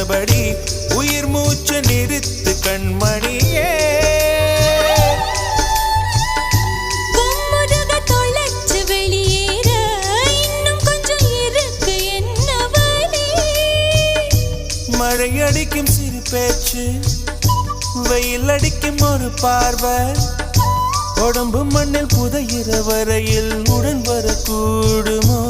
சொன்னபடி உயிர் மூச்சு நிறுத்து கண்மணியே. மழை அடிக்கும் சிறு பேச்சு, வெயில் அடிக்கும் ஒரு பார்வை, உடம்பு மண்ணில் புதையிற வரையில் உடன் வரக்கூடுமோ?